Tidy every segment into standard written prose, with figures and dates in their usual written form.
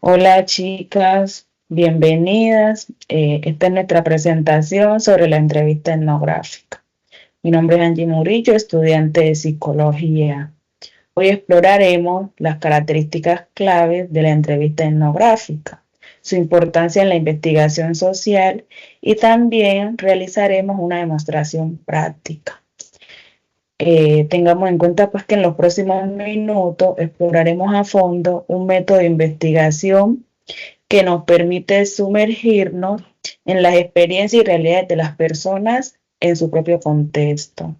Hola chicas, bienvenidas. Esta es nuestra presentación sobre la entrevista etnográfica. Mi nombre es Angie Murillo, estudiante de psicología. Hoy exploraremos las características claves de la entrevista etnográfica, su importancia en la investigación social y también realizaremos una demostración práctica. Tengamos en cuenta pues que en los próximos minutos exploraremos a fondo un método de investigación que nos permite sumergirnos en las experiencias y realidades de las personas en su propio contexto.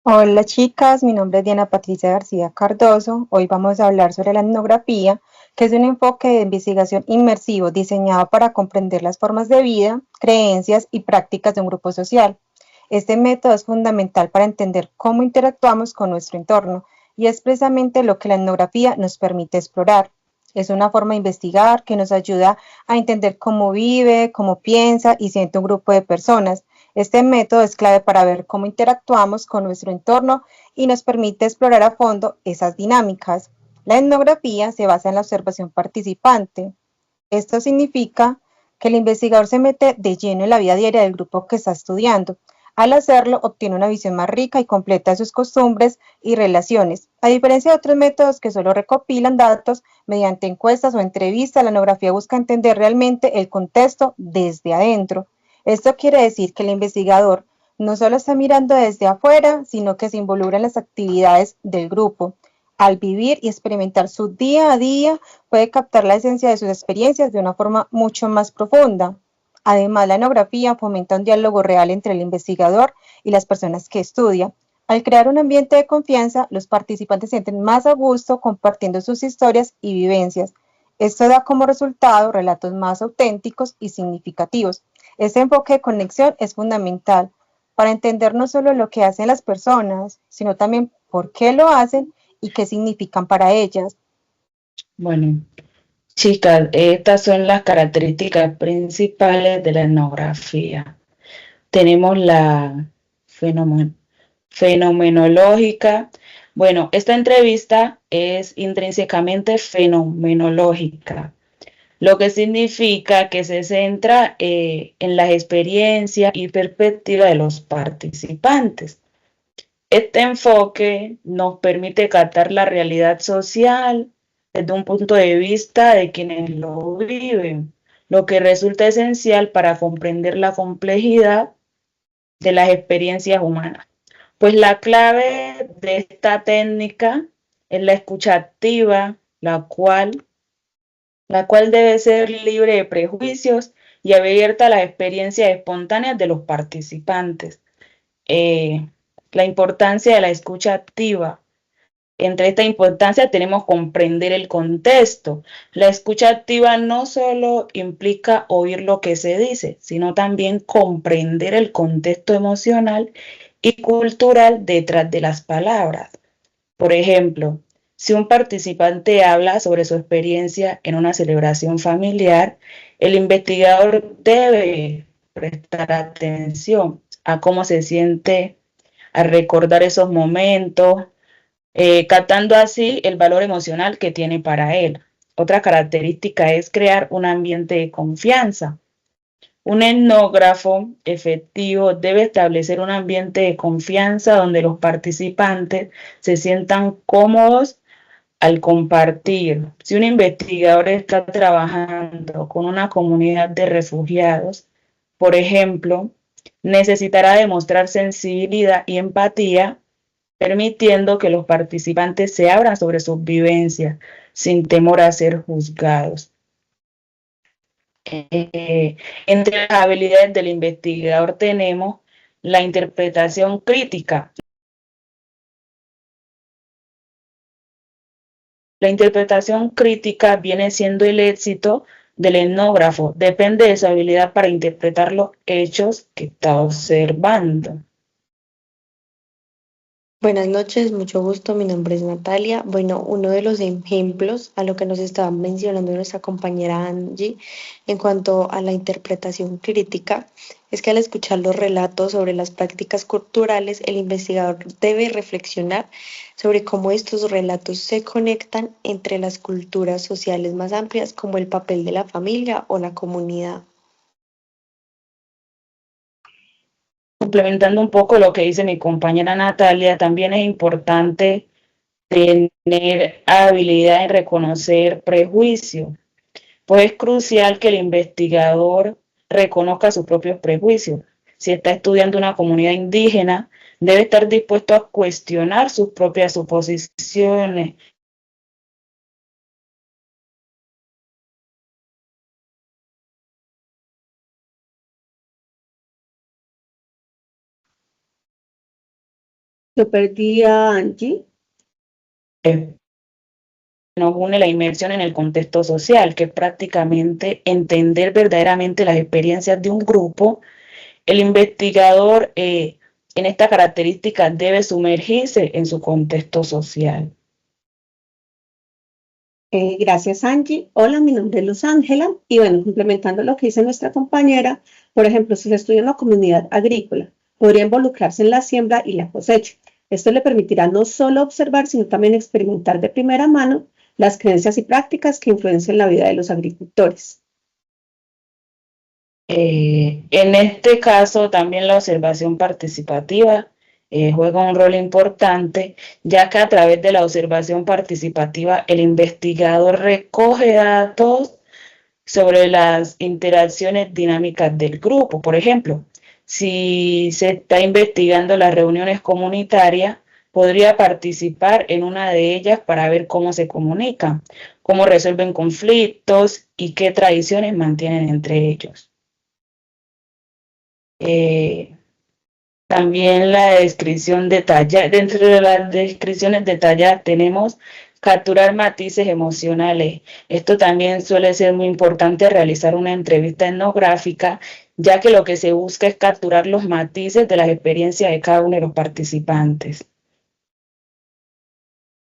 Hola chicas, mi nombre es Diana Patricia García Cardoso. Hoy vamos a hablar sobre la etnografía, que es un enfoque de investigación inmersivo diseñado para comprender las formas de vida, creencias y prácticas de un grupo social. Este método es fundamental para entender cómo interactuamos con nuestro entorno y es precisamente lo que la etnografía nos permite explorar. Es una forma de investigar que nos ayuda a entender cómo vive, cómo piensa y siente un grupo de personas. Este método es clave para ver cómo interactuamos con nuestro entorno y nos permite explorar a fondo esas dinámicas. La etnografía se basa en la observación participante. Esto significa que el investigador se mete de lleno en la vida diaria del grupo que está estudiando. Al hacerlo, obtiene una visión más rica y completa de sus costumbres y relaciones. A diferencia de otros métodos que solo recopilan datos mediante encuestas o entrevistas, la etnografía busca entender realmente el contexto desde adentro. Esto quiere decir que el investigador no solo está mirando desde afuera, sino que se involucra en las actividades del grupo. Al vivir y experimentar su día a día, puede captar la esencia de sus experiencias de una forma mucho más profunda. Además, la etnografía fomenta un diálogo real entre el investigador y las personas que estudia. Al crear un ambiente de confianza, los participantes se sienten más a gusto compartiendo sus historias y vivencias. Esto da como resultado relatos más auténticos y significativos. Este enfoque de conexión es fundamental para entender no solo lo que hacen las personas, sino también por qué lo hacen y qué significan para ellas. Bueno, chicas, estas son las características principales de la etnografía. Tenemos la fenomenológica. Bueno, esta entrevista es intrínsecamente fenomenológica, lo que significa que se centra en las experiencias y perspectivas de los participantes. Este enfoque nos permite captar la realidad social desde un punto de vista de quienes lo viven, lo que resulta esencial para comprender la complejidad de las experiencias humanas. Pues la clave de esta técnica es la escucha activa, la cual debe ser libre de prejuicios y abierta a las experiencias espontáneas de los participantes. Eh, la importancia de la escucha activa. Entre esta importancia tenemos comprender el contexto. La escucha activa no solo implica oír lo que se dice, sino también comprender el contexto emocional y cultural detrás de las palabras. Por ejemplo, si un participante habla sobre su experiencia en una celebración familiar, el investigador debe prestar atención a cómo se siente al recordar esos momentos, captando así el valor emocional que tiene para él. Otra característica es crear un ambiente de confianza. Un etnógrafo efectivo debe establecer un ambiente de confianza donde los participantes se sientan cómodos al compartir. Si un investigador está trabajando con una comunidad de refugiados, por ejemplo, necesitará demostrar sensibilidad y empatía, permitiendo que los participantes se abran sobre sus vivencias sin temor a ser juzgados. Entre las habilidades del investigador tenemos la interpretación crítica. La interpretación crítica viene siendo el éxito del etnógrafo. Depende de su habilidad para interpretar los hechos que está observando. Buenas noches, mucho gusto. Mi nombre es Natalia. Bueno, uno de los ejemplos a lo que nos estaba mencionando nuestra compañera Angie en cuanto a la interpretación crítica es que al escuchar los relatos sobre las prácticas culturales, el investigador debe reflexionar sobre cómo estos relatos se conectan entre las culturas sociales más amplias, como el papel de la familia o la comunidad. Complementando un poco lo que dice mi compañera Natalia, también es importante tener habilidad en reconocer prejuicios, pues es crucial que el investigador reconozca sus propios prejuicios. Si está estudiando una comunidad indígena, debe estar dispuesto a cuestionar sus propias suposiciones. Yo perdí a Angie. Nos une la inmersión en el contexto social, que es prácticamente entender verdaderamente las experiencias de un grupo. El investigador en esta característica debe sumergirse en su contexto social. Gracias, Angie. Hola, mi nombre es Luz Ángela. Y bueno, complementando lo que dice nuestra compañera, por ejemplo, si se estudia una comunidad agrícola, podría involucrarse en la siembra y la cosecha. Esto le permitirá no solo observar, sino también experimentar de primera mano las creencias y prácticas que influencian la vida de los agricultores. En este caso, también la observación participativa juega un rol importante, ya que a través de la observación participativa el investigador recoge datos sobre las interacciones dinámicas del grupo. Por ejemplo, si se está investigando las reuniones comunitarias, podría participar en una de ellas para ver cómo se comunican, cómo resuelven conflictos y qué tradiciones mantienen entre ellos. Eh, También la descripción detallada, dentro de las descripciones detalladas tenemos capturar matices emocionales. Esto también suele ser muy importante realizar una entrevista etnográfica, ya que lo que se busca es capturar los matices de las experiencias de cada uno de los participantes.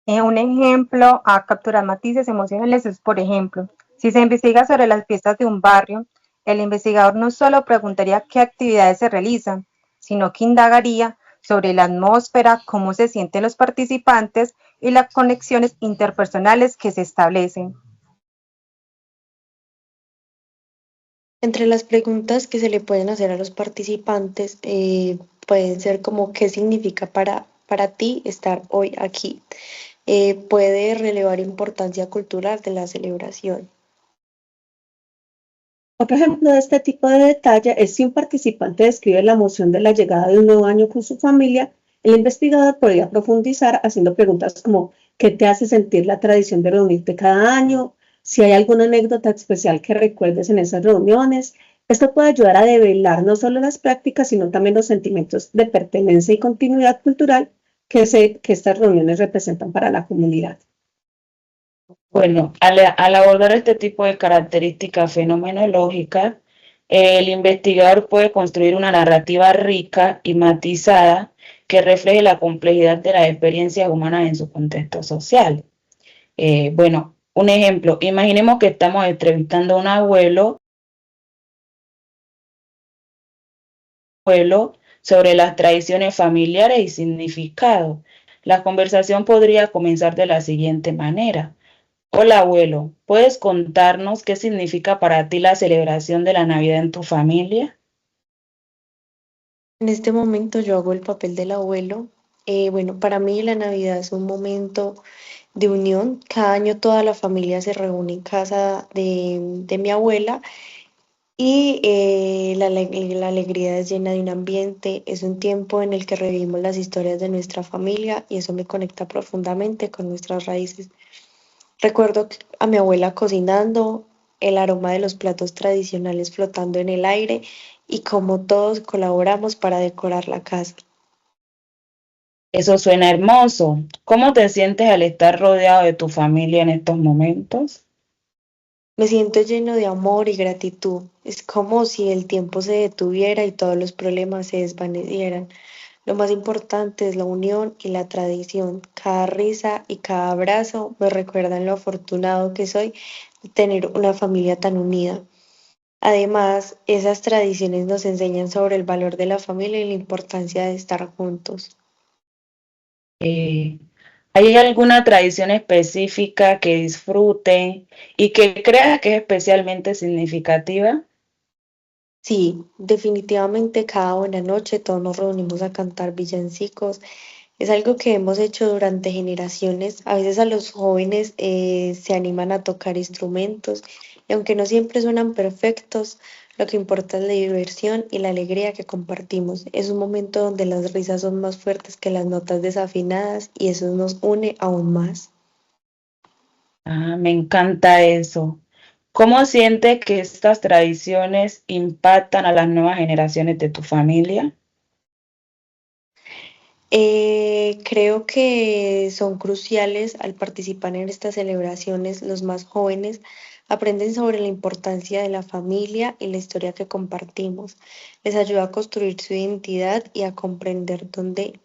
Un ejemplo a capturar matices emocionales es, por ejemplo, si se investiga sobre las fiestas de un barrio, el investigador no solo preguntaría qué actividades se realizan, sino que indagaría sobre la atmósfera, cómo se sienten los participantes y las conexiones interpersonales que se establecen. Entre las preguntas que se le pueden hacer a los participantes pueden ser como ¿qué significa para ti estar hoy aquí? Puede relevar importancia cultural de la celebración. Otro ejemplo de este tipo de detalle es si un participante describe la emoción de la llegada de un nuevo año con su familia, el investigador podría profundizar haciendo preguntas como ¿qué te hace sentir la tradición de reunirte cada año? Si hay alguna anécdota especial que recuerdes en esas reuniones. Esto puede ayudar a develar no solo las prácticas, sino también los sentimientos de pertenencia y continuidad cultural que estas reuniones representan para la comunidad. Bueno, al abordar este tipo de características fenomenológicas, el investigador puede construir una narrativa rica y matizada que refleje la complejidad de las experiencias humanas en su contexto social. Bueno, un ejemplo, imaginemos que estamos entrevistando a un abuelo sobre las tradiciones familiares y significados. La conversación podría comenzar de la siguiente manera. Hola abuelo, ¿puedes contarnos qué significa para ti la celebración de la Navidad en tu familia? En este momento yo hago el papel del abuelo. Bueno, para mí la Navidad es un momento de unión. Cada año toda la familia se reúne en casa de mi abuela y la alegría es llena de un ambiente. Es un tiempo en el que revivimos las historias de nuestra familia y eso me conecta profundamente con nuestras raíces. Recuerdo a mi abuela cocinando, el aroma de los platos tradicionales flotando en el aire y cómo todos colaboramos para decorar la casa. Eso suena hermoso. ¿Cómo te sientes al estar rodeado de tu familia en estos momentos? Me siento lleno de amor y gratitud. Es como si el tiempo se detuviera y todos los problemas se desvanecieran. Lo más importante es la unión y la tradición. Cada risa y cada abrazo me recuerdan lo afortunado que soy de tener una familia tan unida. Además, esas tradiciones nos enseñan sobre el valor de la familia y la importancia de estar juntos. Eh, ¿Hay alguna tradición específica que disfruten y que creas que es especialmente significativa? Sí, definitivamente cada buena noche todos nos reunimos a cantar villancicos. Es algo que hemos hecho durante generaciones. A veces a los jóvenes se animan a tocar instrumentos y aunque no siempre suenan perfectos, lo que importa es la diversión y la alegría que compartimos. Es un momento donde las risas son más fuertes que las notas desafinadas y eso nos une aún más. Ah, me encanta eso. ¿Cómo sientes que estas tradiciones impactan a las nuevas generaciones de tu familia? Creo que son cruciales al participar en estas celebraciones. Los más jóvenes aprenden sobre la importancia de la familia y la historia que compartimos. Les ayuda a construir su identidad y a comprender dónde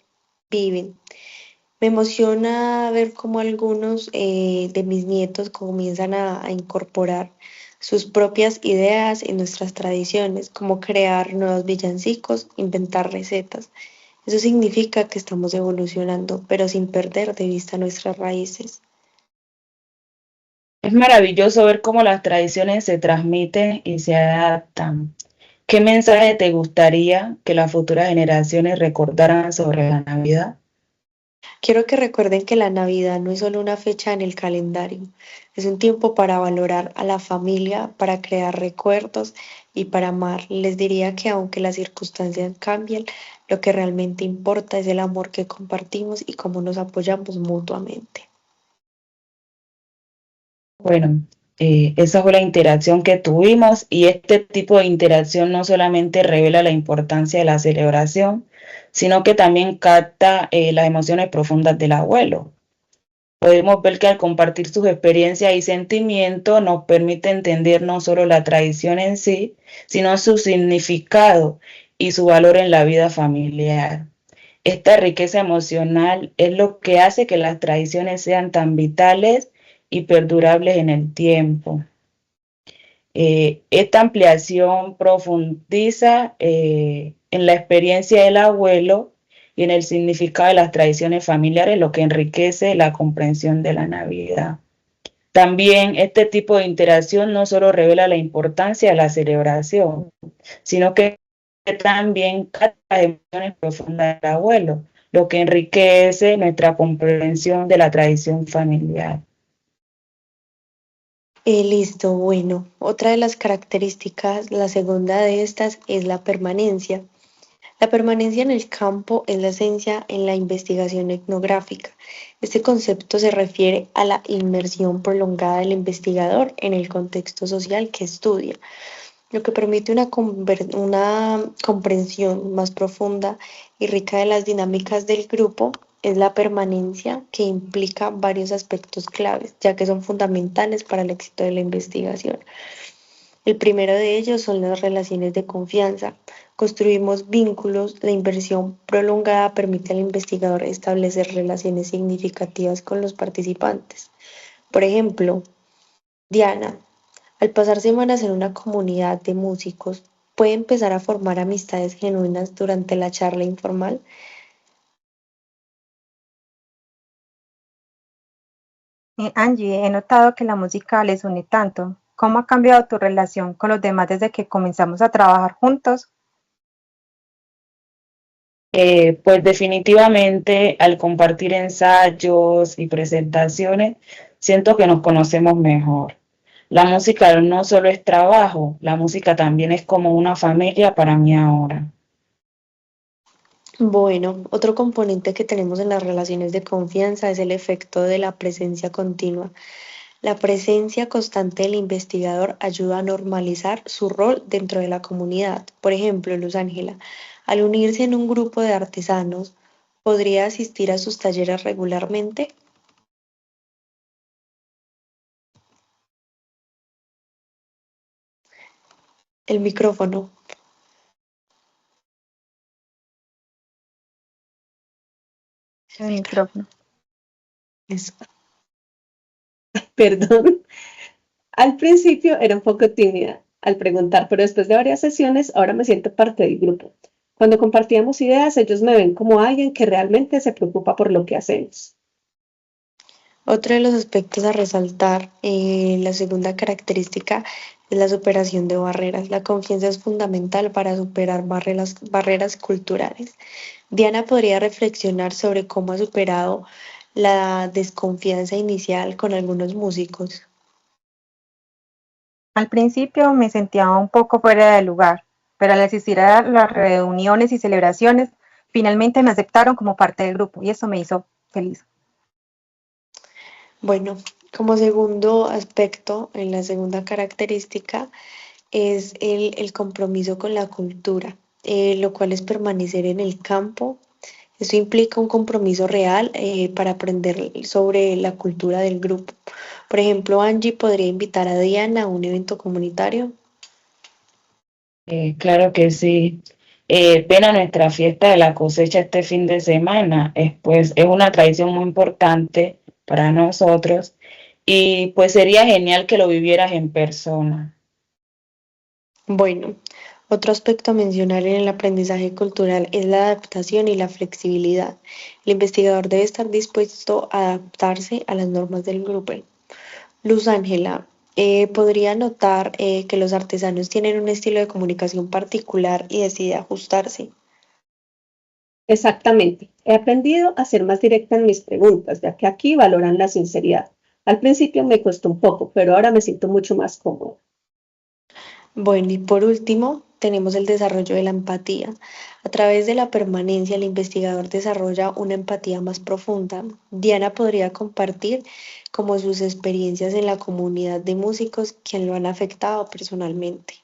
viven. Me emociona ver cómo algunos de mis nietos comienzan a incorporar sus propias ideas en nuestras tradiciones, como crear nuevos villancicos, inventar recetas. Eso significa que estamos evolucionando, pero sin perder de vista nuestras raíces. Es maravilloso ver cómo las tradiciones se transmiten y se adaptan. ¿Qué mensaje te gustaría que las futuras generaciones recordaran sobre la Navidad? Quiero que recuerden que la Navidad no es solo una fecha en el calendario, es un tiempo para valorar a la familia, para crear recuerdos y para amar. Les diría que aunque las circunstancias cambien, lo que realmente importa es el amor que compartimos y cómo nos apoyamos mutuamente. Bueno, esa fue la interacción que tuvimos y este tipo de interacción no solamente revela la importancia de la celebración, sino que también capta las emociones profundas del abuelo. Podemos ver que al compartir sus experiencias y sentimientos nos permite entender no solo la tradición en sí, sino su significado y su valor en la vida familiar. Esta riqueza emocional es lo que hace que las tradiciones sean tan vitales y perdurables en el tiempo. Esta ampliación profundiza en la experiencia del abuelo y en el significado de las tradiciones familiares, lo que enriquece la comprensión de la Navidad. También este tipo de interacción no solo revela la importancia de la celebración, sino que también capta las emociones profundas del abuelo, lo que enriquece nuestra comprensión de la tradición familiar. Listo, bueno, otra de las características, la segunda de estas es la permanencia. La permanencia en el campo es la esencia en la investigación etnográfica. Este concepto se refiere a la inmersión prolongada del investigador en el contexto social que estudia, lo que permite una comprensión más profunda y rica de las dinámicas del grupo. Es la permanencia que implica varios aspectos claves, ya que son fundamentales para el éxito de la investigación. El primero de ellos son las relaciones de confianza. Construimos vínculos, la inversión prolongada permite al investigador establecer relaciones significativas con los participantes. Por ejemplo, Diana, al pasar semanas en una comunidad de músicos, puede empezar a formar amistades genuinas durante la charla informal. Angie, he notado que la música les une tanto. ¿Cómo ha cambiado tu relación con los demás desde que comenzamos a trabajar juntos? Pues definitivamente al compartir ensayos y presentaciones, siento que nos conocemos mejor. La música no solo es trabajo, la música también es como una familia para mí ahora. Bueno, otro componente que tenemos en las relaciones de confianza es el efecto de la presencia continua. La presencia constante del investigador ayuda a normalizar su rol dentro de la comunidad. Por ejemplo, Luz Ángela, al unirse en un grupo de artesanos, ¿podría asistir a sus talleres regularmente? El micrófono. El micrófono. Eso. Perdón. Al principio era un poco tímida al preguntar, pero después de varias sesiones ahora me siento parte del grupo. Cuando compartíamos ideas, ellos me ven como alguien que realmente se preocupa por lo que hacemos. Otro de los aspectos a resaltar, la segunda característica es la superación de barreras. La confianza es fundamental para superar barreras culturales. Diana podría reflexionar sobre cómo ha superado la desconfianza inicial con algunos músicos. Al principio me sentía un poco fuera de lugar, pero al asistir a las reuniones y celebraciones, finalmente me aceptaron como parte del grupo y eso me hizo feliz. Bueno, como segundo aspecto, en la segunda característica, es el compromiso con la cultura, lo cual es permanecer en el campo. Esto implica un compromiso real para aprender sobre la cultura del grupo. Por ejemplo, Angie podría invitar a Diana a un evento comunitario. Claro que sí. Ven a nuestra fiesta de la cosecha este fin de semana. Es una tradición muy importante para nosotros y pues sería genial que lo vivieras en persona. Bueno, otro aspecto a mencionar en el aprendizaje cultural es la adaptación y la flexibilidad. El investigador debe estar dispuesto a adaptarse a las normas del grupo. Luz Ángela, podría notar que los artesanos tienen un estilo de comunicación particular y decide ajustarse. Exactamente. He aprendido a ser más directa en mis preguntas, ya que aquí valoran la sinceridad. Al principio me costó un poco, pero ahora me siento mucho más cómodo. Bueno, y por último, tenemos el desarrollo de la empatía. A través de la permanencia, el investigador desarrolla una empatía más profunda. Diana podría compartir como sus experiencias en la comunidad de músicos que lo han afectado personalmente.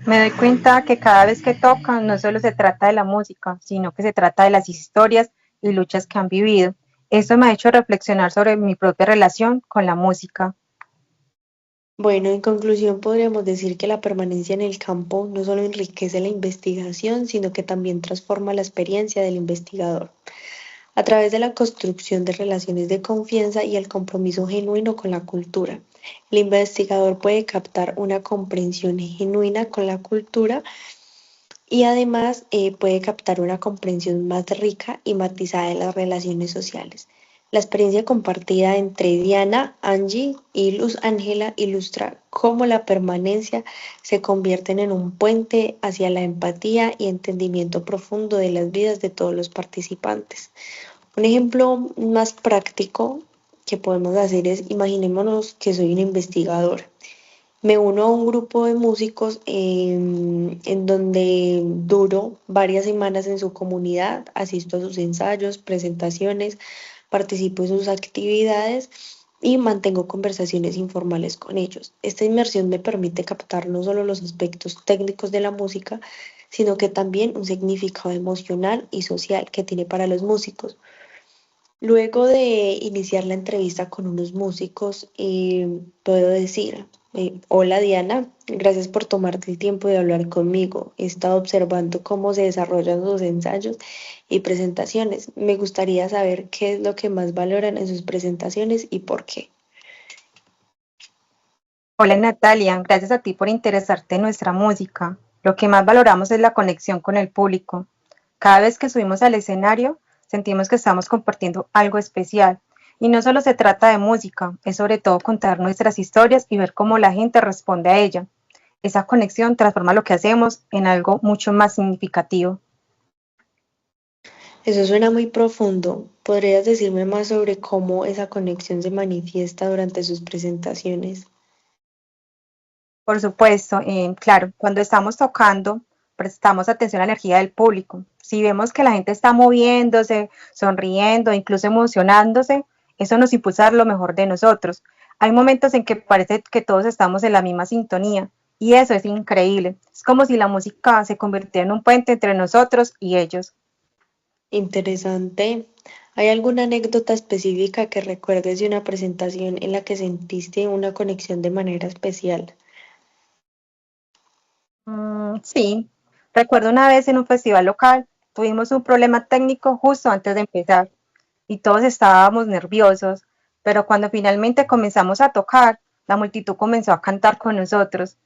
Me doy cuenta que cada vez que tocan no solo se trata de la música, sino que se trata de las historias y luchas que han vivido. Eso me ha hecho reflexionar sobre mi propia relación con la música. Bueno, en conclusión, podríamos decir que la permanencia en el campo no solo enriquece la investigación, sino que también transforma la experiencia del investigador. A través de la construcción de relaciones de confianza y el compromiso genuino con la cultura. El investigador puede captar una comprensión genuina con la cultura y además puede captar una comprensión más rica y matizada de las relaciones sociales. La experiencia compartida entre Diana, Angie y Luz Ángela ilustra cómo la permanencia se convierte en un puente hacia la empatía y entendimiento profundo de las vidas de todos los participantes. Un ejemplo más práctico que podemos hacer es, imaginémonos que soy un investigador. Me uno a un grupo de músicos en donde duro varias semanas en su comunidad, asisto a sus ensayos, presentaciones, participo en sus actividades y mantengo conversaciones informales con ellos. Esta inmersión me permite captar no solo los aspectos técnicos de la música, sino que también un significado emocional y social que tiene para los músicos. Luego de iniciar la entrevista con unos músicos, puedo decir, hola Diana, gracias por tomarte el tiempo de hablar conmigo. He estado observando cómo se desarrollan sus ensayos y presentaciones. Me gustaría saber qué es lo que más valoran en sus presentaciones y por qué. Hola Natalia, gracias a ti por interesarte en nuestra música. Lo que más valoramos es la conexión con el público. Cada vez que subimos al escenario, sentimos que estamos compartiendo algo especial. Y no solo se trata de música, es sobre todo contar nuestras historias y ver cómo la gente responde a ella. Esa conexión transforma lo que hacemos en algo mucho más significativo. Eso suena muy profundo. ¿Podrías decirme más sobre cómo esa conexión se manifiesta durante sus presentaciones? Por supuesto, claro, cuando estamos tocando, prestamos atención a la energía del público. Si vemos que la gente está moviéndose, sonriendo, incluso emocionándose, eso nos impulsa a dar lo mejor de nosotros. Hay momentos en que parece que todos estamos en la misma sintonía y eso es increíble. Es como si la música se convirtiera en un puente entre nosotros y ellos. Interesante. ¿Hay alguna anécdota específica que recuerdes de una presentación en la que sentiste una conexión de manera especial? Sí, recuerdo una vez en un festival local Tuvimos un problema técnico justo antes de empezar y todos estábamos nerviosos, pero cuando finalmente comenzamos a tocar, la multitud comenzó a cantar con nosotros.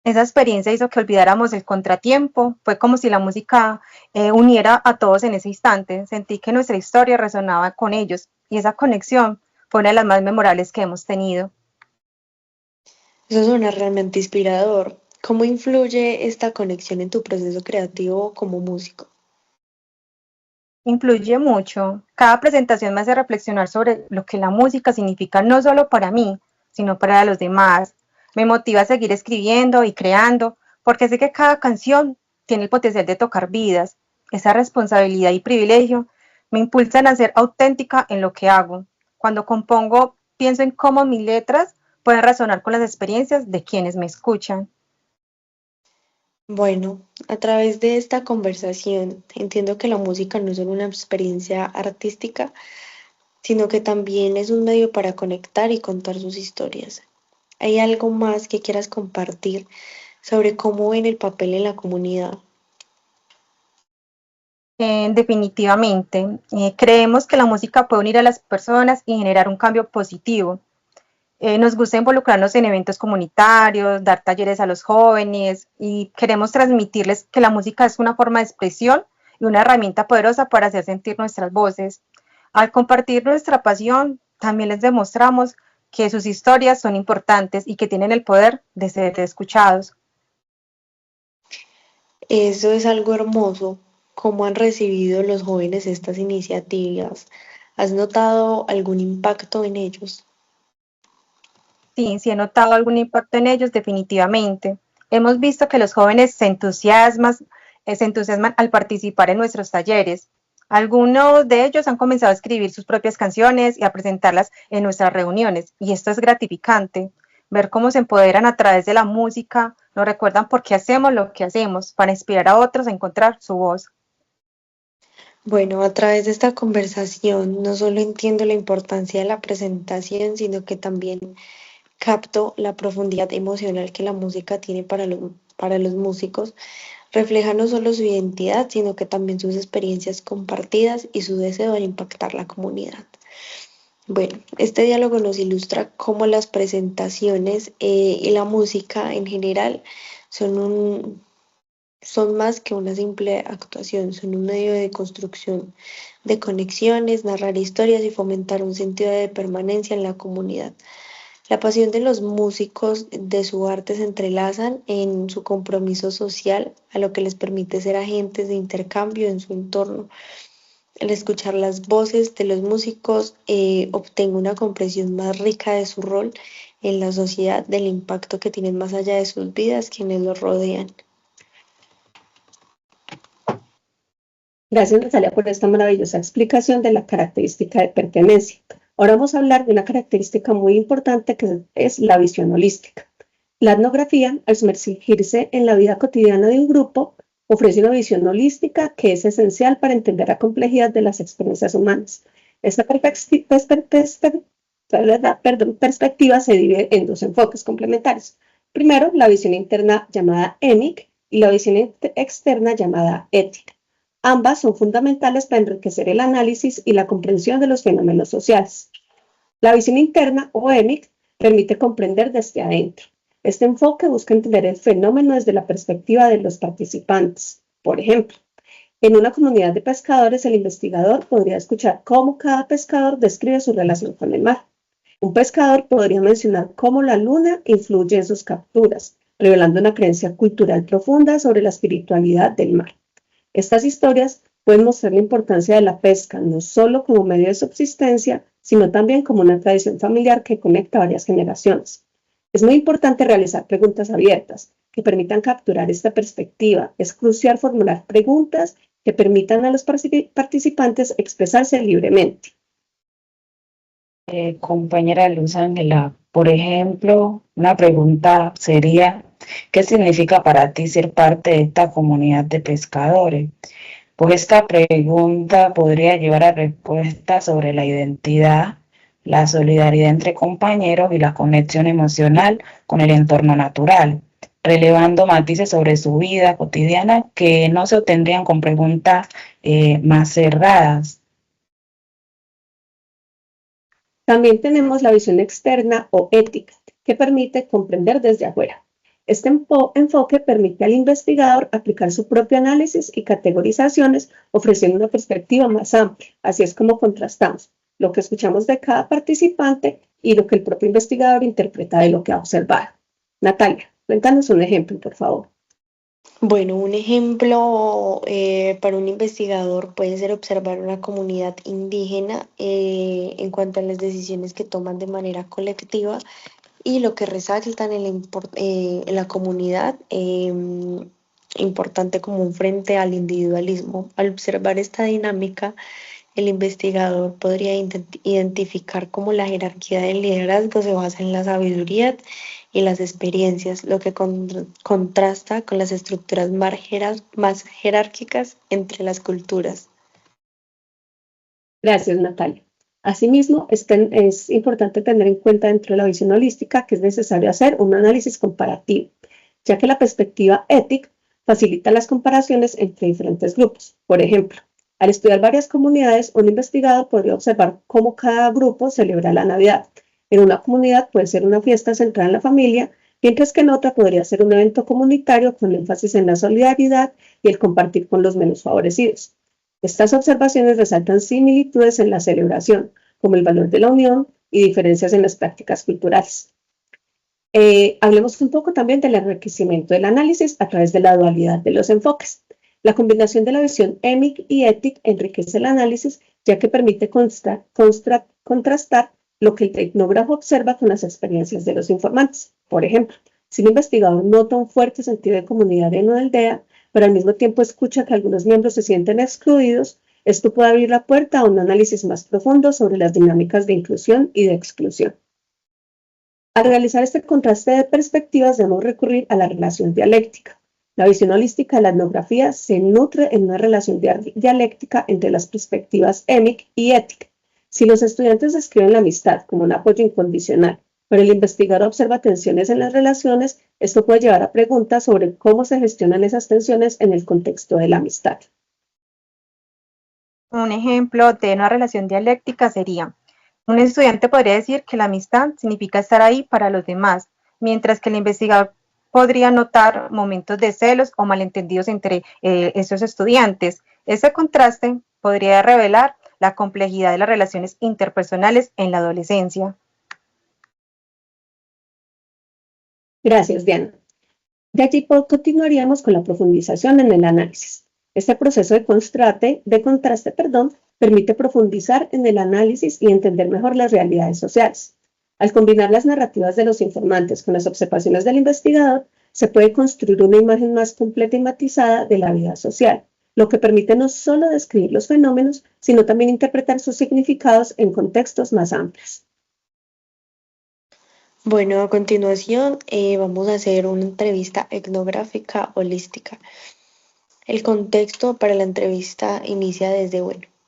Esa experiencia hizo que olvidáramos el contratiempo, fue como si la música uniera a todos en ese instante. Sentí que nuestra historia resonaba con ellos y esa conexión fue una de las más memorables que hemos tenido. Eso suena realmente inspirador. ¿Cómo influye esta conexión en tu proceso creativo como músico? Influye mucho. Cada presentación me hace reflexionar sobre lo que la música significa no solo para mí, sino para los demás. Me motiva a seguir escribiendo y creando, porque sé que cada canción tiene el potencial de tocar vidas. Esa responsabilidad y privilegio me impulsan a ser auténtica en lo que hago. Cuando compongo, pienso en cómo mis letras pueden resonar con las experiencias de quienes me escuchan. Bueno, a través de esta conversación entiendo que la música no es solo una experiencia artística, sino que también es un medio para conectar y contar sus historias. ¿Hay algo más que quieras compartir sobre cómo ven el papel en la comunidad? Definitivamente, creemos que la música puede unir a las personas y generar un cambio positivo. Nos gusta involucrarnos en eventos comunitarios, dar talleres a los jóvenes y queremos transmitirles que la música es una forma de expresión y una herramienta poderosa para hacer sentir nuestras voces. Al compartir nuestra pasión, también les demostramos que sus historias son importantes y que tienen el poder de ser escuchados. Eso es algo hermoso. ¿Cómo han recibido los jóvenes estas iniciativas? ¿Has notado algún impacto en ellos? Sí, sí he notado algún impacto en ellos definitivamente. Hemos visto que los jóvenes se entusiasman al participar en nuestros talleres. Algunos de ellos han comenzado a escribir sus propias canciones y a presentarlas en nuestras reuniones, y esto es gratificante. Ver cómo se empoderan a través de la música, nos recuerdan por qué hacemos lo que hacemos, para inspirar a otros a encontrar su voz. Bueno, a través de esta conversación no solo entiendo la importancia de la presentación, sino que también capto la profundidad emocional que la música tiene para los músicos. Refleja no solo su identidad, sino que también sus experiencias compartidas y su deseo de impactar la comunidad. Bueno, este diálogo nos ilustra cómo las presentaciones y la música en general son son más que una simple actuación, son un medio de construcción de conexiones, narrar historias y fomentar un sentido de permanencia en la comunidad. La pasión de los músicos de su arte se entrelazan en su compromiso social, a lo que les permite ser agentes de intercambio en su entorno. Al escuchar las voces de los músicos, obtengo una comprensión más rica de su rol en la sociedad, del impacto que tienen más allá de sus vidas quienes los rodean. Gracias, Natalia, por esta maravillosa explicación de la característica de pertenencia. Ahora vamos a hablar de una característica muy importante que es la visión holística. La etnografía, al sumergirse en la vida cotidiana de un grupo, ofrece una visión holística que es esencial para entender la complejidad de las experiencias humanas. Esta perspectiva se divide en dos enfoques complementarios. Primero, la visión interna llamada EMIC y la visión externa llamada ética. Ambas son fundamentales para enriquecer el análisis y la comprensión de los fenómenos sociales. La visión interna, o EMIC, permite comprender desde adentro. Este enfoque busca entender el fenómeno desde la perspectiva de los participantes. Por ejemplo, en una comunidad de pescadores, el investigador podría escuchar cómo cada pescador describe su relación con el mar. Un pescador podría mencionar cómo la luna influye en sus capturas, revelando una creencia cultural profunda sobre la espiritualidad del mar. Estas historias pueden mostrar la importancia de la pesca, no solo como medio de subsistencia, sino también como una tradición familiar que conecta varias generaciones. Es muy importante realizar preguntas abiertas que permitan capturar esta perspectiva. Es crucial formular preguntas que permitan a los participantes expresarse libremente. Compañera Luz Ángela, por ejemplo, una pregunta sería, ¿qué significa para ti ser parte de esta comunidad de pescadores? Pues esta pregunta podría llevar a respuestas sobre la identidad, la solidaridad entre compañeros y la conexión emocional con el entorno natural. relevando matices sobre su vida cotidiana que no se obtendrían con preguntas más cerradas. También tenemos la visión externa o ética, que permite comprender desde afuera. Este enfoque permite al investigador aplicar su propio análisis y categorizaciones, ofreciendo una perspectiva más amplia. Así es como contrastamos lo que escuchamos de cada participante y lo que el propio investigador interpreta de lo que ha observado. Natalia, cuéntanos un ejemplo, por favor. Bueno, un ejemplo para un investigador puede ser observar una comunidad indígena en cuanto a las decisiones que toman de manera colectiva y lo que resaltan en la comunidad, importante como un frente al individualismo. Al observar esta dinámica, el investigador podría identificar cómo la jerarquía del liderazgo se basa en la sabiduría y las experiencias, lo que contrasta con las estructuras más jerárquicas entre las culturas. Gracias, Natalia. Asimismo, es importante tener en cuenta dentro de la visión holística que es necesario hacer un análisis comparativo, ya que la perspectiva ética facilita las comparaciones entre diferentes grupos. Por ejemplo, al estudiar varias comunidades, un investigador podría observar cómo cada grupo celebra la Navidad. En una comunidad puede ser una fiesta centrada en la familia, mientras que en otra podría ser un evento comunitario con énfasis en la solidaridad y el compartir con los menos favorecidos. Estas observaciones resaltan similitudes en la celebración, como el valor de la unión y diferencias en las prácticas culturales. Hablemos un poco también del enriquecimiento del análisis a través de la dualidad de los enfoques. La combinación de la visión EMIC y ETIC enriquece el análisis, ya que permite contrastar lo que el tecnógrafo observa con las experiencias de los informantes. Por ejemplo, si un investigador nota un fuerte sentido de comunidad en una aldea, pero al mismo tiempo escucha que algunos miembros se sienten excluidos, esto puede abrir la puerta a un análisis más profundo sobre las dinámicas de inclusión y de exclusión. Al realizar este contraste de perspectivas, debemos recurrir a la relación dialéctica. La visión holística de la etnografía se nutre en una relación dialéctica entre las perspectivas EMIC y ética. Si los estudiantes describen la amistad como un apoyo incondicional, pero el investigador observa tensiones en las relaciones, esto puede llevar a preguntas sobre cómo se gestionan esas tensiones en el contexto de la amistad. Un ejemplo de una relación dialéctica sería: un estudiante podría decir que la amistad significa estar ahí para los demás, mientras que el investigador podría notar momentos de celos o malentendidos entre esos estudiantes. Ese contraste podría revelar la complejidad de las relaciones interpersonales en la adolescencia. Gracias, Diana. De allí continuaríamos con la profundización en el análisis. Este proceso de contraste, permite profundizar en el análisis y entender mejor las realidades sociales. Al combinar las narrativas de los informantes con las observaciones del investigador, se puede construir una imagen más completa y matizada de la vida social, lo que permite no solo describir los fenómenos, sino también interpretar sus significados en contextos más amplios. Bueno, a continuación vamos a hacer una entrevista etnográfica holística. El contexto para la entrevista inicia desde,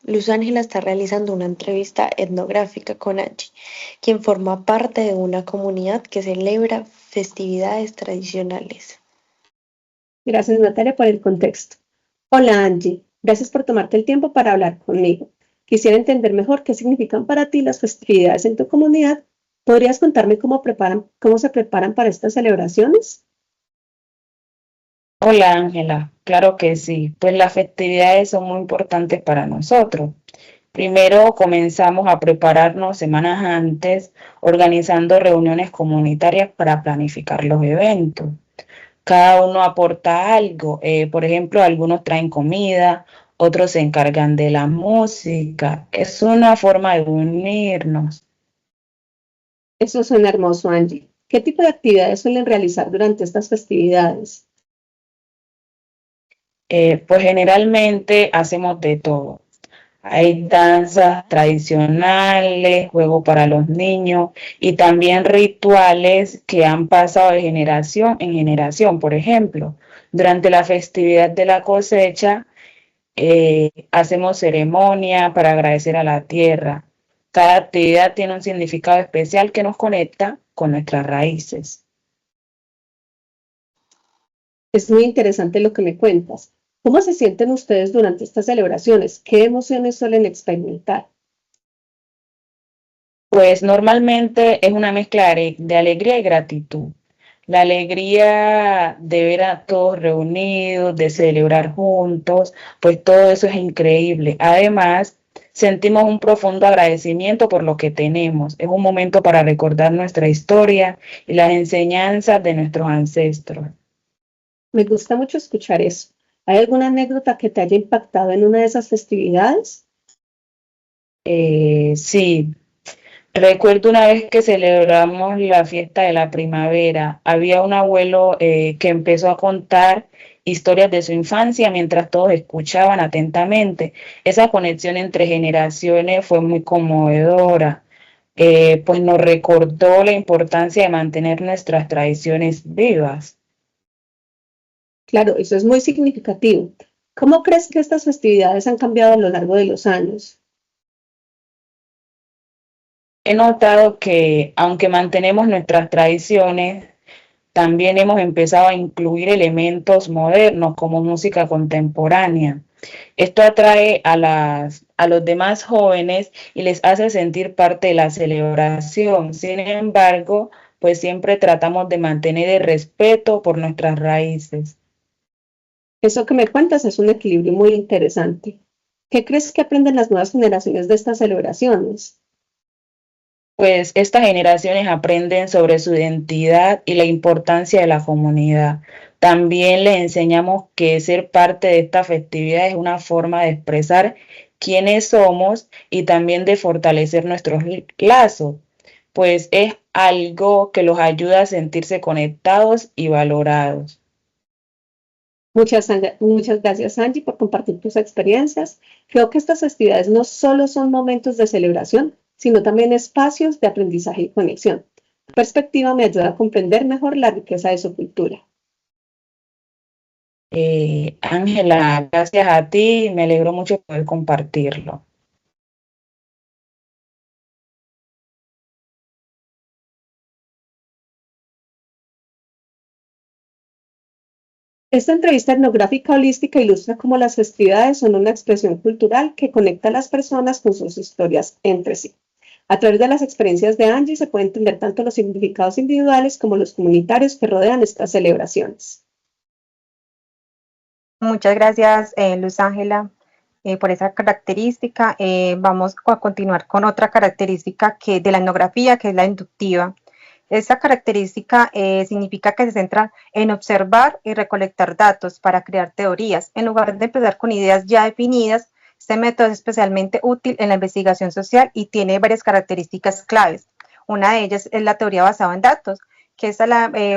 Luz Ángela está realizando una entrevista etnográfica con Angie, quien forma parte de una comunidad que celebra festividades tradicionales. Gracias, Natalia, por el contexto. Hola, Angie. Gracias por tomarte el tiempo para hablar conmigo. Quisiera entender mejor qué significan para ti las festividades en tu comunidad. ¿Podrías contarme cómo se preparan para estas celebraciones? Hola Ángela, claro que sí, pues las festividades son muy importantes para nosotros. Primero comenzamos a prepararnos semanas antes, organizando reuniones comunitarias para planificar los eventos. Cada uno aporta algo, por ejemplo, algunos traen comida, otros se encargan de la música. Es una forma de unirnos. Eso suena hermoso, Angie. ¿Qué tipo de actividades suelen realizar durante estas festividades? Pues generalmente hacemos de todo. Hay danzas tradicionales, juegos para los niños y también rituales que han pasado de generación en generación. Por ejemplo, durante la festividad de la cosecha, hacemos ceremonia para agradecer a la tierra. Cada actividad tiene un significado especial que nos conecta con nuestras raíces. Es muy interesante lo que me cuentas. ¿Cómo se sienten ustedes durante estas celebraciones? ¿Qué emociones suelen experimentar? Pues normalmente es una mezcla de alegría y gratitud. La alegría de ver a todos reunidos, de celebrar juntos, pues todo eso es increíble. Además, sentimos un profundo agradecimiento por lo que tenemos. Es un momento para recordar nuestra historia y las enseñanzas de nuestros ancestros. Me gusta mucho escuchar eso. ¿Hay alguna anécdota que te haya impactado en una de esas festividades? Sí, recuerdo una vez que celebramos la fiesta de la primavera, había un abuelo que empezó a contar historias de su infancia mientras todos escuchaban atentamente. Esa conexión entre generaciones fue muy conmovedora, pues nos recordó la importancia de mantener nuestras tradiciones vivas. Claro, eso es muy significativo. ¿Cómo crees que estas festividades han cambiado a lo largo de los años? He notado que aunque mantenemos nuestras tradiciones, también hemos empezado a incluir elementos modernos como música contemporánea. Esto atrae a los demás jóvenes y les hace sentir parte de la celebración. Sin embargo, pues siempre tratamos de mantener el respeto por nuestras raíces. Eso que me cuentas es un equilibrio muy interesante. ¿Qué crees que aprenden las nuevas generaciones de estas celebraciones? Pues estas generaciones aprenden sobre su identidad y la importancia de la comunidad. También les enseñamos que ser parte de esta festividad es una forma de expresar quiénes somos y también de fortalecer nuestros lazos, pues es algo que los ayuda a sentirse conectados y valorados. Muchas gracias, Angie, por compartir tus experiencias. Creo que estas festividades no solo son momentos de celebración, sino también espacios de aprendizaje y conexión. Tu perspectiva me ayuda a comprender mejor la riqueza de su cultura. Ángela, gracias a ti, me alegró mucho poder compartirlo. Esta entrevista etnográfica holística ilustra cómo las festividades son una expresión cultural que conecta a las personas con sus historias entre sí. A través de las experiencias de Angie se puede entender tanto los significados individuales como los comunitarios que rodean estas celebraciones. Muchas gracias, Luz Ángela, por esa característica. Vamos a continuar con otra característica de la etnografía, que es la inductiva. Esta característica significa que se centra en observar y recolectar datos para crear teorías. En lugar de empezar con ideas ya definidas, este método es especialmente útil en la investigación social y tiene varias características claves. Una de ellas es la teoría basada en datos, que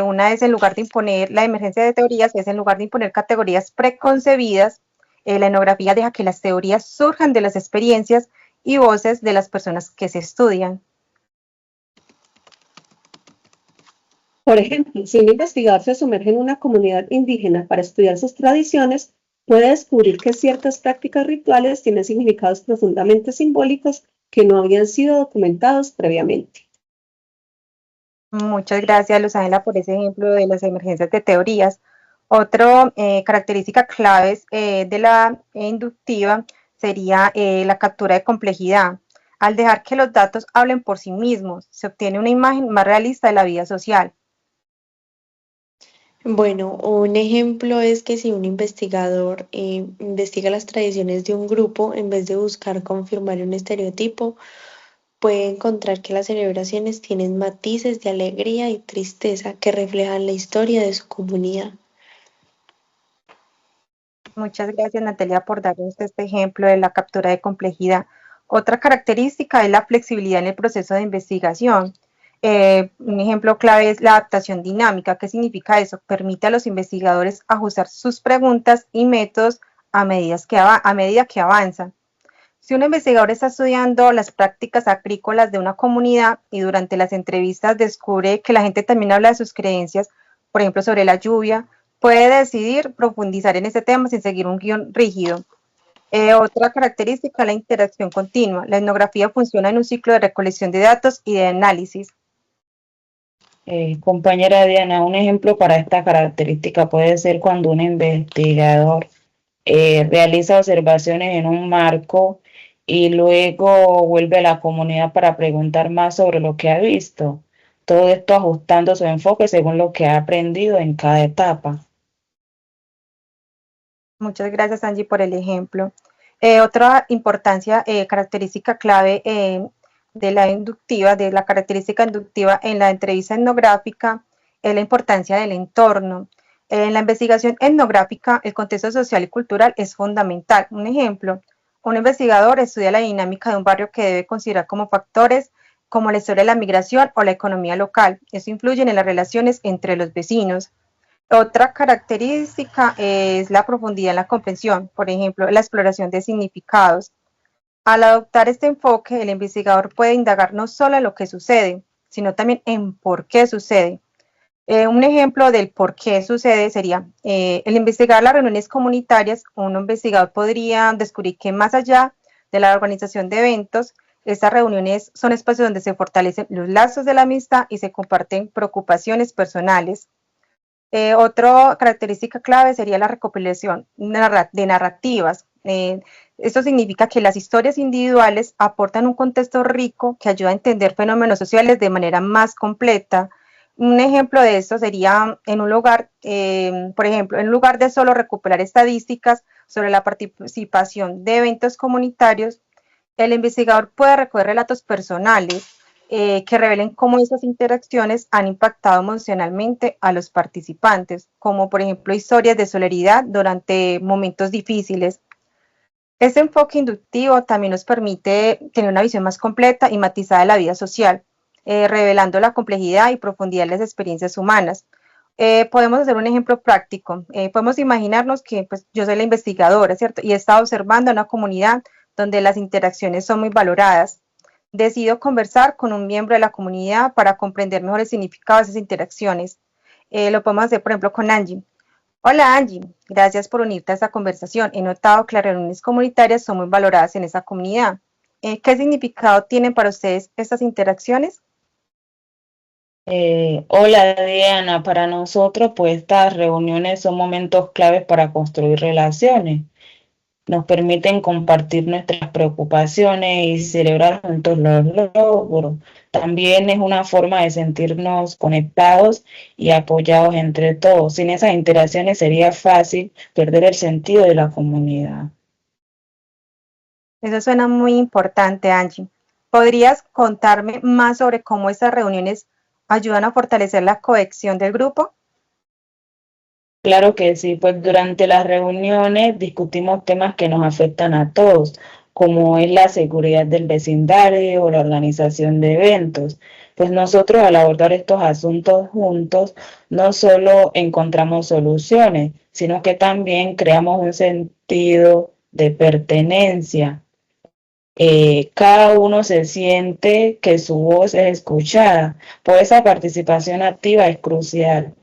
una es en lugar de imponer la emergencia de teorías, es en lugar de imponer categorías preconcebidas, la etnografía deja que las teorías surjan de las experiencias y voces de las personas que se estudian. Por ejemplo, si un investigador se sumerge en una comunidad indígena para estudiar sus tradiciones, puede descubrir que ciertas prácticas rituales tienen significados profundamente simbólicos que no habían sido documentados previamente. Muchas gracias, Luz Ángela, por ese ejemplo de las emergencias de teorías. Otra característica clave de la inductiva sería la captura de complejidad. Al dejar que los datos hablen por sí mismos, se obtiene una imagen más realista de la vida social. Bueno, un ejemplo es que si un investigador investiga las tradiciones de un grupo, en vez de buscar confirmar un estereotipo, puede encontrar que las celebraciones tienen matices de alegría y tristeza que reflejan la historia de su comunidad. Muchas gracias, Natalia, por darnos este ejemplo de la captura de complejidad. Otra característica es la flexibilidad en el proceso de investigación. Un ejemplo clave es la adaptación dinámica. ¿Qué significa eso? Permite a los investigadores ajustar sus preguntas y métodos a medida que avanzan. Si un investigador está estudiando las prácticas agrícolas de una comunidad y durante las entrevistas descubre que la gente también habla de sus creencias, por ejemplo, sobre la lluvia, puede decidir profundizar en ese tema sin seguir un guión rígido. Otra característica es la interacción continua. La etnografía funciona en un ciclo de recolección de datos y de análisis. Compañera Diana, un ejemplo para esta característica puede ser cuando un investigador realiza observaciones en un marco y luego vuelve a la comunidad para preguntar más sobre lo que ha visto. Todo esto ajustando su enfoque según lo que ha aprendido en cada etapa. Muchas gracias, Angie, por el ejemplo. Otra importancia, característica clave de la característica inductiva en la entrevista etnográfica es la importancia del entorno. En la investigación etnográfica, el contexto social y cultural es fundamental. Un ejemplo, un investigador estudia la dinámica de un barrio que debe considerar como factores como la historia de la migración o la economía local. Eso influye en las relaciones entre los vecinos. Otra característica es la profundidad en la comprensión, por ejemplo, la exploración de significados. Al adoptar este enfoque, el investigador puede indagar no solo en lo que sucede, sino también en por qué sucede. Un ejemplo del por qué sucede sería el investigar las reuniones comunitarias. Un investigador podría descubrir que más allá de la organización de eventos, estas reuniones son espacios donde se fortalecen los lazos de la amistad y se comparten preocupaciones personales. Otra característica clave sería la recopilación de narrativas. Esto significa que las historias individuales aportan un contexto rico que ayuda a entender fenómenos sociales de manera más completa. Un ejemplo de esto sería en un lugar, por ejemplo, en lugar de solo recuperar estadísticas sobre la participación de eventos comunitarios, el investigador puede recoger relatos personales que revelen cómo esas interacciones han impactado emocionalmente a los participantes, como por ejemplo historias de solidaridad durante momentos difíciles. Este enfoque inductivo también nos permite tener una visión más completa y matizada de la vida social, revelando la complejidad y profundidad de las experiencias humanas. Podemos hacer un ejemplo práctico. Podemos imaginarnos que pues, yo soy la investigadora, ¿cierto? Y he estado observando una comunidad donde las interacciones son muy valoradas. Decido conversar con un miembro de la comunidad para comprender mejor el significado de esas interacciones. Lo podemos hacer, por ejemplo, con Angie. Hola Angie, gracias por unirte a esta conversación. He notado que las reuniones comunitarias son muy valoradas en esa comunidad. ¿Qué significado tienen para ustedes estas interacciones? Hola Diana, para nosotros pues estas reuniones son momentos claves para construir relaciones. Nos permiten compartir nuestras preocupaciones y celebrar juntos los logros. También es una forma de sentirnos conectados y apoyados entre todos. Sin esas interacciones sería fácil perder el sentido de la comunidad. Eso suena muy importante, Angie. ¿Podrías contarme más sobre cómo estas reuniones ayudan a fortalecer la cohesión del grupo? Claro que sí, pues durante las reuniones discutimos temas que nos afectan a todos, como es la seguridad del vecindario o la organización de eventos. Pues nosotros al abordar estos asuntos juntos, no solo encontramos soluciones, sino que también creamos un sentido de pertenencia. Cada uno se siente que su voz es escuchada, pues esa participación activa es crucial,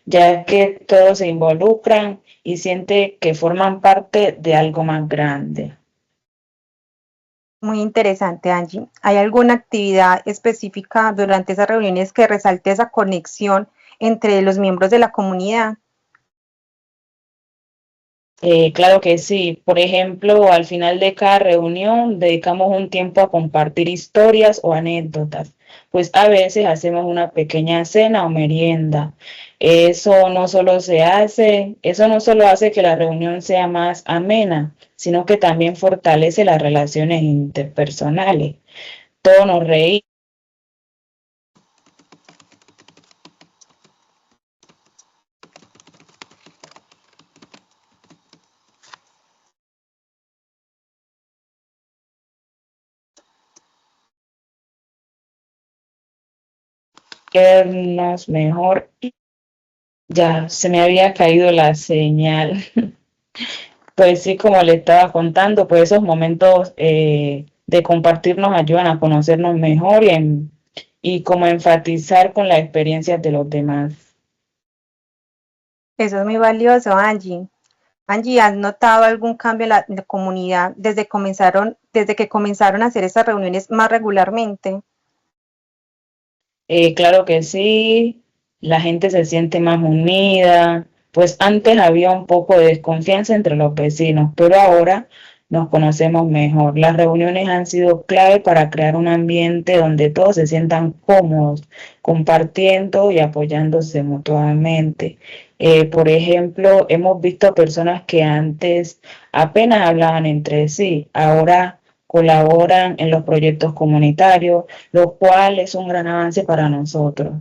ya que todos se involucran y sienten que forman parte de algo más grande. Muy interesante, Angie. ¿Hay alguna actividad específica durante esas reuniones que resalte esa conexión entre los miembros de la comunidad? Claro que sí. Por ejemplo, al final de cada reunión dedicamos un tiempo a compartir historias o anécdotas, pues a veces hacemos una pequeña cena o merienda. Eso no solo hace que la reunión sea más amena, sino que también fortalece las relaciones interpersonales. Todos nos reímos. Mejor. Ya se me había caído la señal. Pues sí, como le estaba contando, pues esos momentos de compartir nos ayudan a conocernos mejor y como enfatizar con las experiencias de los demás. Eso es muy valioso, Angie. Angie, ¿has notado algún cambio en la comunidad desde que comenzaron a hacer estas reuniones más regularmente? Claro que sí, la gente se siente más unida, pues antes había un poco de desconfianza entre los vecinos, pero ahora nos conocemos mejor. Las reuniones han sido clave para crear un ambiente donde todos se sientan cómodos, compartiendo y apoyándose mutuamente. Por ejemplo, hemos visto personas que antes apenas hablaban entre sí, ahora colaboran en los proyectos comunitarios, lo cual es un gran avance para nosotros.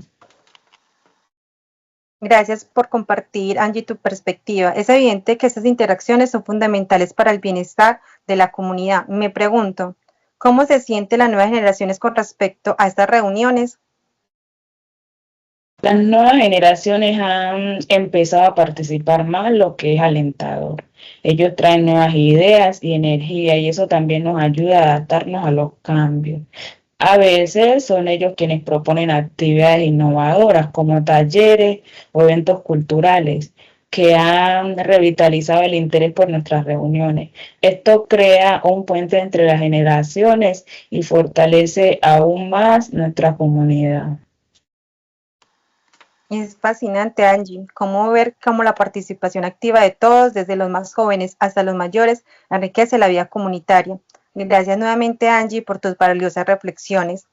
Gracias por compartir, Angie, tu perspectiva. Es evidente que estas interacciones son fundamentales para el bienestar de la comunidad. Me pregunto, ¿cómo se sienten las nuevas generaciones con respecto a estas reuniones? Las nuevas generaciones han empezado a participar más, lo que es alentador. Ellos traen nuevas ideas y energía y eso también nos ayuda a adaptarnos a los cambios. A veces son ellos quienes proponen actividades innovadoras como talleres o eventos culturales que han revitalizado el interés por nuestras reuniones. Esto crea un puente entre las generaciones y fortalece aún más nuestra comunidad. Es fascinante, Angie, cómo ver cómo la participación activa de todos, desde los más jóvenes hasta los mayores, enriquece la vida comunitaria. Gracias nuevamente, Angie, por tus valiosas reflexiones.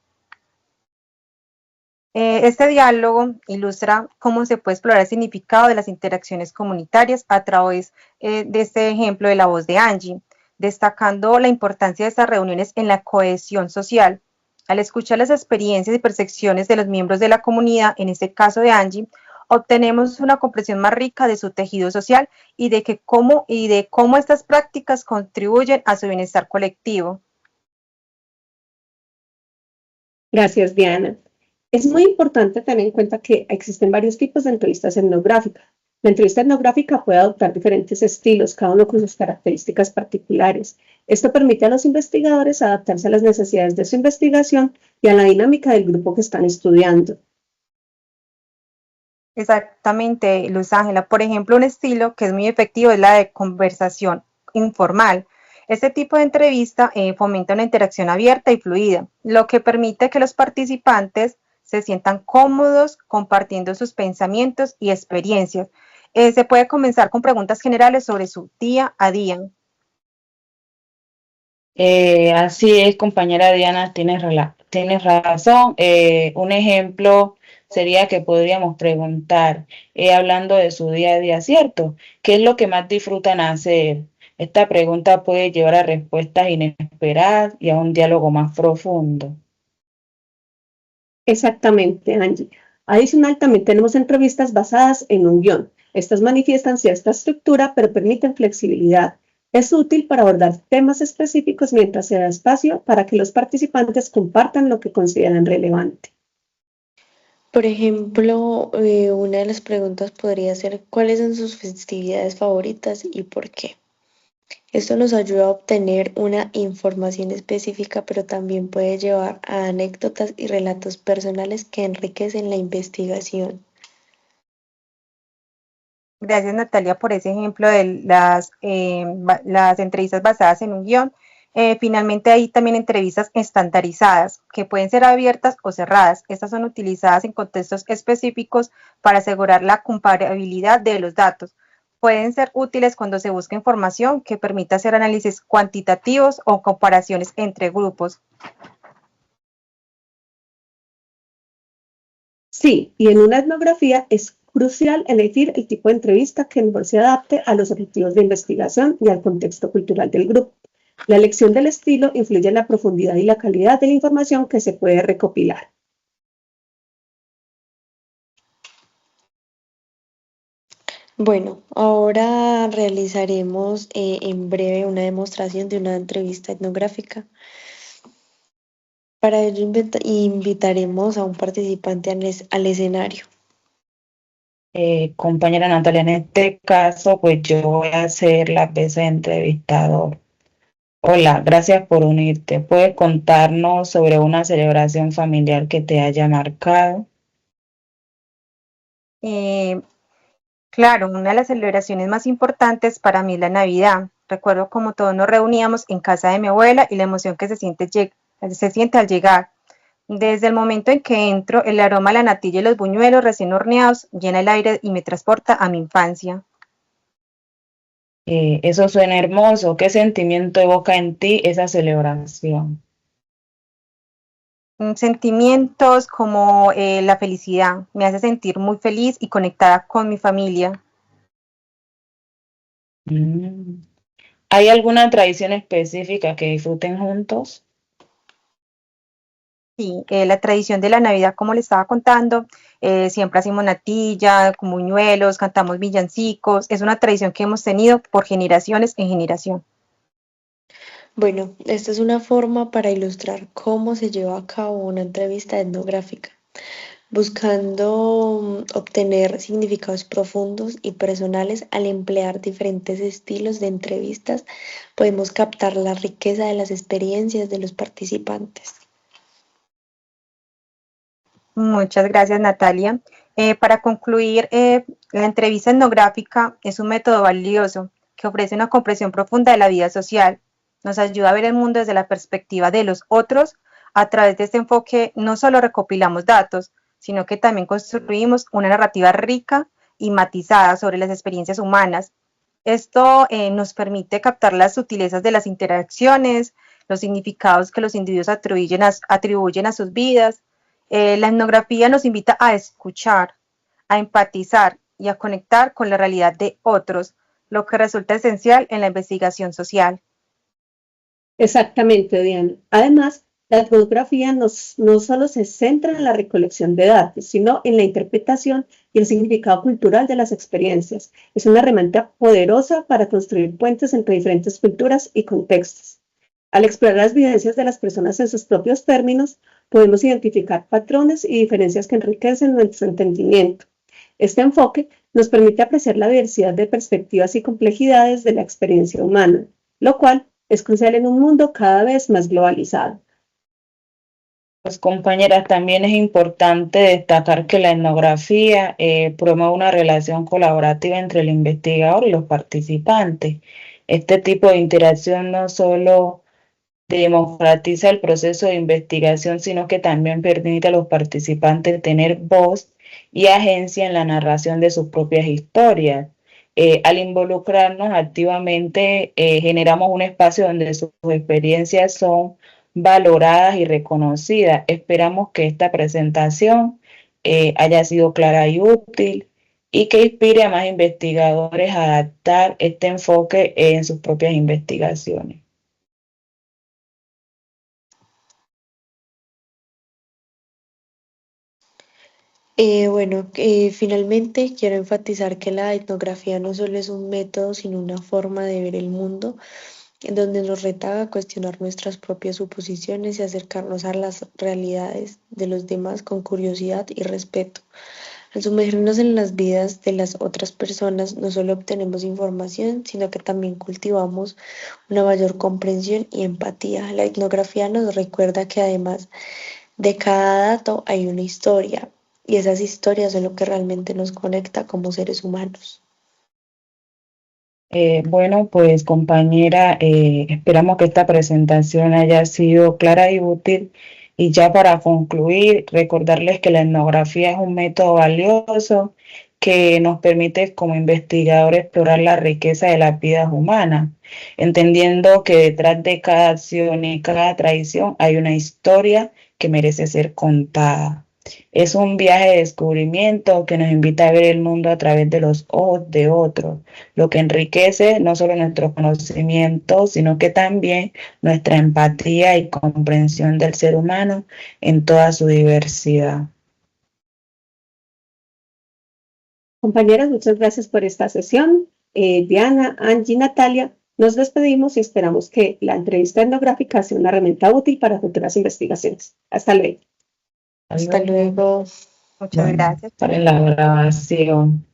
Este diálogo ilustra cómo se puede explorar el significado de las interacciones comunitarias a través de este ejemplo de la voz de Angie, destacando la importancia de estas reuniones en la cohesión social. Al escuchar las experiencias y percepciones de los miembros de la comunidad, en este caso de Angie, obtenemos una comprensión más rica de su tejido social y de cómo estas prácticas contribuyen a su bienestar colectivo. Gracias, Diana. Es muy importante tener en cuenta que existen varios tipos de entrevistas etnográficas. La entrevista etnográfica puede adoptar diferentes estilos, cada uno con sus características particulares. Esto permite a los investigadores adaptarse a las necesidades de su investigación y a la dinámica del grupo que están estudiando. Exactamente, Luz Ángela. Por ejemplo, un estilo que es muy efectivo es la de conversación informal. Este tipo de entrevista fomenta una interacción abierta y fluida, lo que permite que los participantes se sientan cómodos compartiendo sus pensamientos y experiencias. Se puede comenzar con preguntas generales sobre su día a día. Así es, compañera Diana, tienes razón. Un ejemplo sería que podríamos preguntar, hablando de su día a día, ¿cierto? ¿Qué es lo que más disfrutan hacer? Esta pregunta puede llevar a respuestas inesperadas y a un diálogo más profundo. Exactamente, Angie. Adicional, también tenemos entrevistas basadas en un guión. Estas manifiestan cierta estructura, pero permiten flexibilidad. Es útil para abordar temas específicos mientras se da espacio para que los participantes compartan lo que consideran relevante. Por ejemplo, una de las preguntas podría ser ¿cuáles son sus festividades favoritas y por qué? Esto nos ayuda a obtener una información específica, pero también puede llevar a anécdotas y relatos personales que enriquecen la investigación. Gracias, Natalia, por ese ejemplo de las entrevistas basadas en un guión. Finalmente hay también entrevistas estandarizadas que pueden ser abiertas o cerradas. Estas son utilizadas en contextos específicos para asegurar la comparabilidad de los datos. Pueden ser útiles cuando se busca información que permita hacer análisis cuantitativos o comparaciones entre grupos. Sí, y en una etnografía es crucial elegir el tipo de entrevista que mejor se adapte a los objetivos de investigación y al contexto cultural del grupo. La elección del estilo influye en la profundidad y la calidad de la información que se puede recopilar. Bueno, ahora realizaremos en breve una demostración de una entrevista etnográfica. Para ello invitaremos a un participante al escenario. Compañera Natalia, en este caso, pues yo voy a hacer la vez de entrevistador. Hola, gracias por unirte. ¿Puedes contarnos sobre una celebración familiar que te haya marcado? Eh, Claro, una de las celebraciones más importantes para mí es la Navidad. Recuerdo como todos nos reuníamos en casa de mi abuela y la emoción que se siente al llegar. Desde el momento en que entro, el aroma a la natilla y los buñuelos recién horneados llena el aire y me transporta a mi infancia. Eso suena hermoso. ¿Qué sentimiento evoca en ti esa celebración? Sentimientos como la felicidad me hace sentir muy feliz y conectada con mi familia. Mm. ¿Hay alguna tradición específica que disfruten juntos? Sí, la tradición de la Navidad, como le estaba contando, siempre hacemos natilla, con buñuelos, cantamos villancicos. Es una tradición que hemos tenido por generaciones en generación. Bueno, esta es una forma para ilustrar cómo se lleva a cabo una entrevista etnográfica, buscando obtener significados profundos y personales al emplear diferentes estilos de entrevistas, podemos captar la riqueza de las experiencias de los participantes. Muchas gracias, Natalia. Para concluir, la entrevista etnográfica es un método valioso que ofrece una comprensión profunda de la vida social. Nos ayuda a ver el mundo desde la perspectiva de los otros. A través de este enfoque no solo recopilamos datos, sino que también construimos una narrativa rica y matizada sobre las experiencias humanas. Esto nos permite captar las sutilezas de las interacciones, los significados que los individuos atribuyen a sus vidas. La etnografía nos invita a escuchar, a empatizar y a conectar con la realidad de otros, lo que resulta esencial en la investigación social. Exactamente, Diana. Además, la etnografía no solo se centra en la recolección de datos, sino en la interpretación y el significado cultural de las experiencias. Es una herramienta poderosa para construir puentes entre diferentes culturas y contextos. Al explorar las vivencias de las personas en sus propios términos, podemos identificar patrones y diferencias que enriquecen nuestro entendimiento. Este enfoque nos permite apreciar la diversidad de perspectivas y complejidades de la experiencia humana, lo cual es crucial en un mundo cada vez más globalizado. Pues compañeras, también es importante destacar que la etnografía promueve una relación colaborativa entre el investigador y los participantes. Este tipo de interacción no solo democratiza el proceso de investigación, sino que también permite a los participantes tener voz y agencia en la narración de sus propias historias. Al involucrarnos activamente, generamos un espacio donde sus experiencias son valoradas y reconocidas. Esperamos que esta presentación haya sido clara y útil y que inspire a más investigadores a adaptar este enfoque en sus propias investigaciones. Finalmente quiero enfatizar que la etnografía no solo es un método, sino una forma de ver el mundo en donde nos reta a cuestionar nuestras propias suposiciones y acercarnos a las realidades de los demás con curiosidad y respeto. Al sumergirnos en las vidas de las otras personas, no solo obtenemos información, sino que también cultivamos una mayor comprensión y empatía. La etnografía nos recuerda que además de cada dato hay una historia, y esas historias son lo que realmente nos conecta como seres humanos. Bueno, pues compañera, esperamos que esta presentación haya sido clara y útil. Y ya para concluir, recordarles que la etnografía es un método valioso que nos permite como investigadores explorar la riqueza de las vidas humanas, entendiendo que detrás de cada acción y cada tradición hay una historia que merece ser contada. Es un viaje de descubrimiento que nos invita a ver el mundo a través de los ojos de otros, lo que enriquece no solo nuestro conocimiento, sino que también nuestra empatía y comprensión del ser humano en toda su diversidad. Compañeras, muchas gracias por esta sesión. Diana, Angie, Natalia, nos despedimos y esperamos que la entrevista etnográfica sea una herramienta útil para futuras investigaciones. Hasta luego. Hasta luego. Muchas Bueno, gracias. para la grabación.